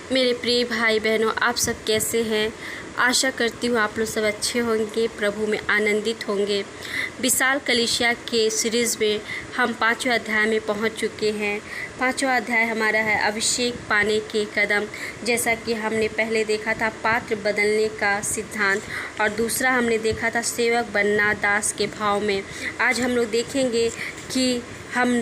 मेरे प्रिय भाई बहनों, आप सब कैसे हैं। आशा करती हूँ आप लोग सब अच्छे होंगे, प्रभु में आनंदित होंगे। विशाल कलीसिया के सीरीज़ में हम 5वें अध्याय में पहुँच चुके हैं। 5वां अध्याय हमारा है अभिषेक पाने के कदम। जैसा कि हमने पहले देखा था पात्र बदलने का सिद्धांत, और दूसरा हमने देखा था सेवक बनना दास के भाव में। आज हम लोग देखेंगे कि हम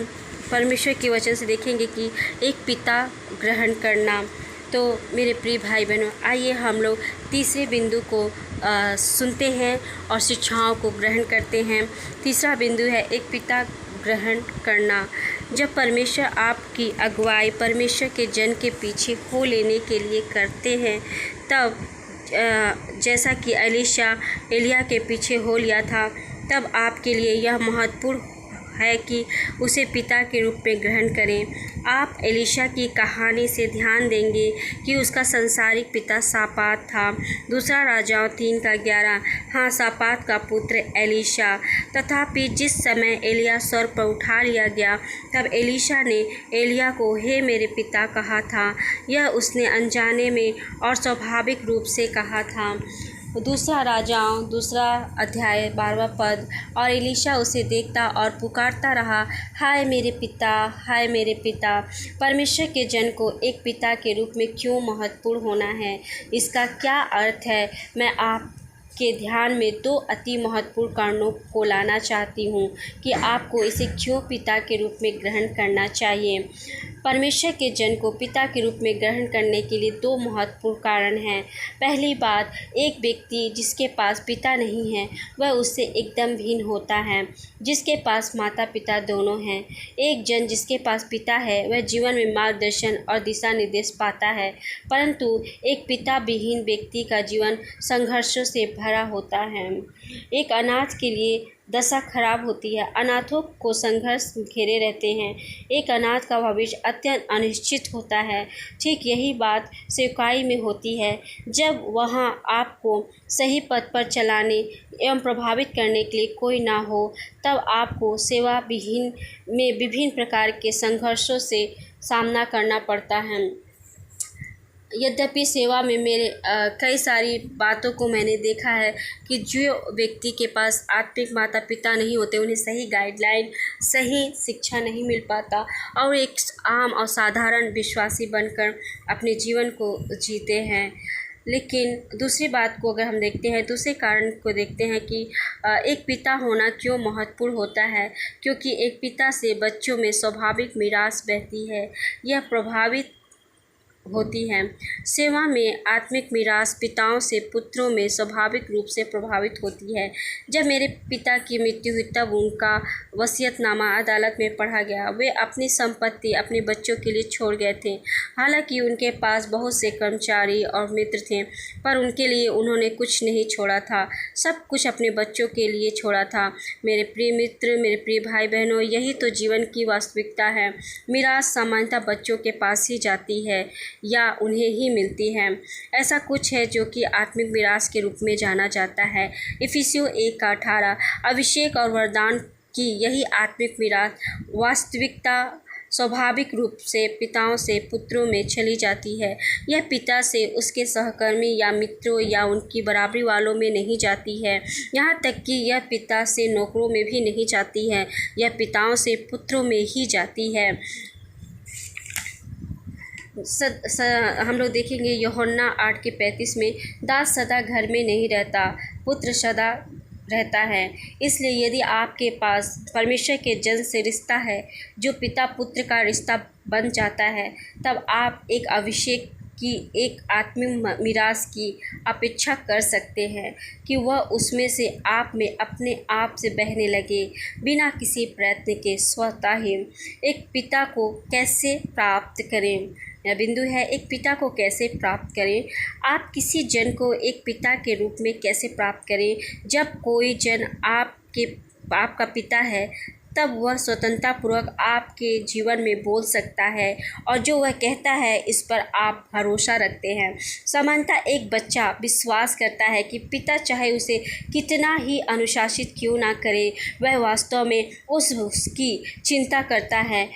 परमेश्वर के वचन से देखेंगे कि एक पिता ग्रहण करना। तो मेरे प्रिय भाई बहनों, आइए हम लोग तीसरे बिंदु को सुनते हैं और शिक्षाओं को ग्रहण करते हैं। तीसरा बिंदु है एक पिता ग्रहण करना। जब परमेश्वर आपकी अगुवाई परमेश्वर के जन के पीछे हो लेने के लिए करते हैं, तब जैसा कि एलिया के पीछे हो लिया था, तब आपके लिए यह महत्वपूर्ण है कि उसे पिता के रूप में ग्रहण करें। आप एलीशा की कहानी से ध्यान देंगे कि उसका संसारिक पिता सापात था। दूसरा राजाओं 3:11। हाँ, सापात का पुत्र एलीशा। तथापि जिस समय एलिया स्वर पर उठा लिया गया, तब एलीशा ने एलिया को हे मेरे पिता कहा था। यह उसने अनजाने में और स्वाभाविक रूप से कहा था। दूसरा राजाओं 2 अध्याय 12वां पद। और एलीशा उसे देखता और पुकारता रहा, हाय मेरे पिता, हाय मेरे पिता। परमेश्वर के जन को एक पिता के रूप में क्यों महत्वपूर्ण होना है, इसका क्या अर्थ है। मैं आपके ध्यान में 2 अति महत्वपूर्ण कारणों को लाना चाहती हूँ कि आपको इसे क्यों पिता के रूप में ग्रहण करना चाहिए। परमेश्वर के जन को पिता के रूप में ग्रहण करने के लिए 2 महत्वपूर्ण कारण हैं। पहली बात, एक व्यक्ति जिसके पास पिता नहीं है वह उससे एकदम भिन्न होता है, जिसके पास माता पिता दोनों हैं। एक जन जिसके पास पिता है वह जीवन में मार्गदर्शन और दिशा निर्देश पाता है, परंतु एक पिता विहीन व्यक्ति का जीवन संघर्षों से भरा होता है। एक अनाथ के लिए दशा खराब होती है। अनाथों को संघर्ष घेरे रहते हैं। एक अनाथ का भविष्य अत्यंत अनिश्चित होता है। ठीक यही बात सेवकाई में होती है। जब वहाँ आपको सही पथ पर चलाने एवं प्रभावित करने के लिए कोई ना हो, तब आपको सेवा विहीन में विभिन्न प्रकार के संघर्षों से सामना करना पड़ता है। यद्यपि सेवा में मेरे कई सारी बातों को मैंने देखा है कि जो व्यक्ति के पास आत्मिक माता पिता नहीं होते, उन्हें सही गाइडलाइन, सही शिक्षा नहीं मिल पाता और एक आम और साधारण विश्वासी बनकर अपने जीवन को जीते हैं। लेकिन दूसरी बात को अगर हम देखते हैं, दूसरे कारण को देखते हैं कि एक पिता होना क्यों महत्वपूर्ण होता है, क्योंकि एक पिता से बच्चों में स्वाभाविक मीरास बहती है, यह प्रभावित होती है। सेवा में आत्मिक मीरास पिताओं से पुत्रों में स्वाभाविक रूप से प्रभावित होती है। जब मेरे पिता की मृत्यु हुई, तब उनका वसीयतनामा अदालत में पढ़ा गया। वे अपनी संपत्ति अपने बच्चों के लिए छोड़ गए थे। हालांकि उनके पास बहुत से कर्मचारी और मित्र थे, पर उनके लिए उन्होंने कुछ नहीं छोड़ा था, सब कुछ अपने बच्चों के लिए छोड़ा था। मेरे प्रिय मित्र, मेरे प्रिय भाई बहनों, यही तो जीवन की वास्तविकता है। मीरास सामान्यतः बच्चों के पास ही जाती है या उन्हें ही मिलती है। ऐसा कुछ है जो कि आत्मिक मीरास के रूप में जाना जाता है। इफिसियों 1:18। अभिषेक और वरदान की यही आत्मिक मीरास वास्तविकता स्वाभाविक रूप से पिताओं से पुत्रों में चली जाती है। यह पिता से उसके सहकर्मी या मित्रों या उनकी बराबरी वालों में नहीं जाती है। यहाँ तक कि यह पिता से नौकरों में भी नहीं जाती है, यह पिताओं से पुत्रों में ही जाती है। हम लोग देखेंगे यूहन्ना 8:35 में, दास सदा घर में नहीं रहता, पुत्र सदा रहता है। इसलिए यदि आपके पास परमेश्वर के जन से रिश्ता है, जो पिता पुत्र का रिश्ता बन जाता है, तब आप एक अभिषेक की, एक आत्मिक मीरास की अपेक्षा कर सकते हैं कि वह उसमें से आप में अपने आप से बहने लगे, बिना किसी प्रयत्न के, स्वतः ही। एक पिता को कैसे प्राप्त करें, यह बिंदु है। एक पिता को कैसे प्राप्त करें। आप किसी जन को एक पिता के रूप में कैसे प्राप्त करें। जब कोई जन आपका पिता है, तब वह स्वतंत्रतापूर्वक आपके जीवन में बोल सकता है और जो वह कहता है इस पर आप भरोसा रखते हैं। सामान्यतः एक बच्चा विश्वास करता है कि पिता चाहे उसे कितना ही अनुशासित क्यों ना करे, वह वास्तव में उसकी चिंता करता है।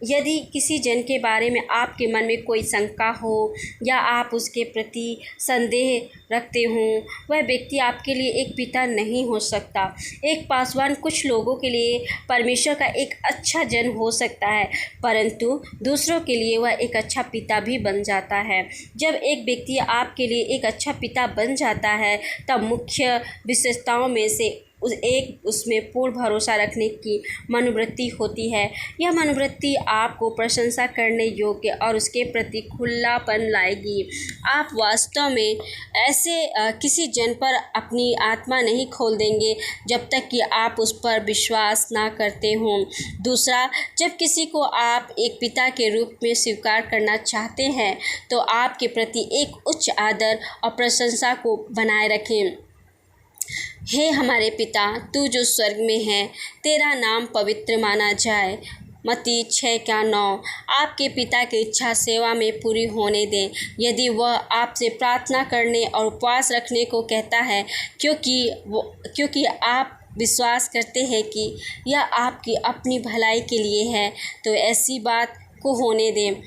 यदि किसी जन के बारे में आपके मन में कोई शंका हो या आप उसके प्रति संदेह रखते हों, वह व्यक्ति आपके लिए एक पिता नहीं हो सकता। एक पासवान कुछ लोगों के लिए परमेश्वर का एक अच्छा जन हो सकता है, परंतु दूसरों के लिए वह एक अच्छा पिता भी बन जाता है। जब एक व्यक्ति आपके लिए एक अच्छा पिता बन जाता है, तब मुख्य विशेषताओं में से उसमें पूर्ण भरोसा रखने की मनोवृत्ति होती है। यह मनोवृत्ति आपको प्रशंसा करने योग्य और उसके प्रति खुलापन लाएगी। आप वास्तव में ऐसे किसी जन पर अपनी आत्मा नहीं खोल देंगे जब तक कि आप उस पर विश्वास ना करते हों। दूसरा, जब किसी को आप एक पिता के रूप में स्वीकार करना चाहते हैं, तो आपके प्रति एक उच्च आदर और प्रशंसा को बनाए रखें। हे हमारे पिता, तू जो स्वर्ग में है, तेरा नाम पवित्र माना जाए। मत्ती 6:9। आपके पिता की इच्छा सेवा में पूरी होने दें। यदि वह आपसे प्रार्थना करने और उपवास रखने को कहता है क्योंकि आप विश्वास करते हैं कि यह आपकी अपनी भलाई के लिए है, तो ऐसी बात को होने दें।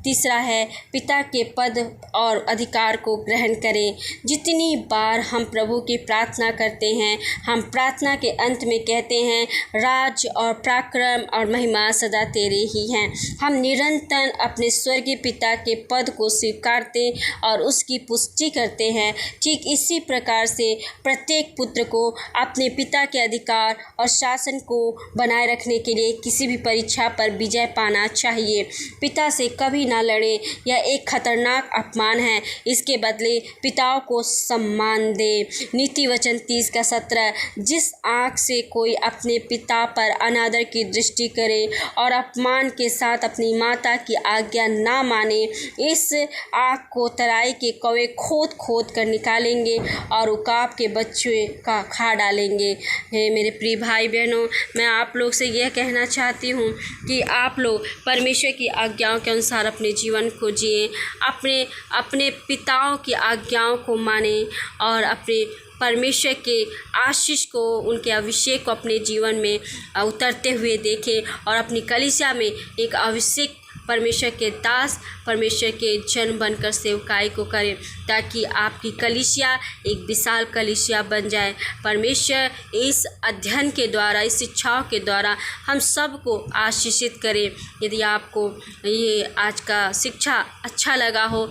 तीसरा है, पिता के पद और अधिकार को ग्रहण करें। जितनी बार हम प्रभु की प्रार्थना करते हैं, हम प्रार्थना के अंत में कहते हैं, राज्य और पराक्रम और महिमा सदा तेरे ही हैं। हम निरंतर अपने स्वर्गीय पिता के पद को स्वीकारते और उसकी पुष्टि करते हैं। ठीक इसी प्रकार से प्रत्येक पुत्र को अपने पिता के अधिकार और शासन को बनाए रखने के लिए किसी भी परीक्षा पर विजय पाना चाहिए। पिता से कभी ना लड़े, यह एक खतरनाक अपमान है। इसके बदले पिताओं को सम्मान दे। नीति वचन 30:17। जिस आँख से कोई अपने पिता पर अनादर की दृष्टि करे और अपमान के साथ अपनी माता की आज्ञा ना माने, इस आँख को तराई के कौवे खोद खोद कर निकालेंगे और उकाब के बच्चे का खा डालेंगे। हे मेरे प्रिय भाई बहनों, मैं आप लोग से यह कहना चाहती हूँ कि आप लोग परमेश्वर की आज्ञाओं के अनुसार अपने जीवन को जिए, अपने पिताओं की आज्ञाओं को माने और अपने परमेश्वर के आशीष को, उनके अभिषेक को अपने जीवन में उतरते हुए देखें और अपनी कलीसिया में एक अभिषेक परमेश्वर के दास, परमेश्वर के जन बनकर सेवकाई को करें, ताकि आपकी कलीसिया एक विशाल कलीसिया बन जाए। परमेश्वर इस अध्ययन के द्वारा, इस शिक्षाओं के द्वारा हम सबको आशीषित करें। यदि आपको ये आज का शिक्षा अच्छा लगा हो,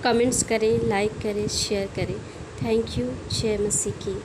कमेंट्स करें, लाइक करें, शेयर करें। Thank you. जय मसीह की।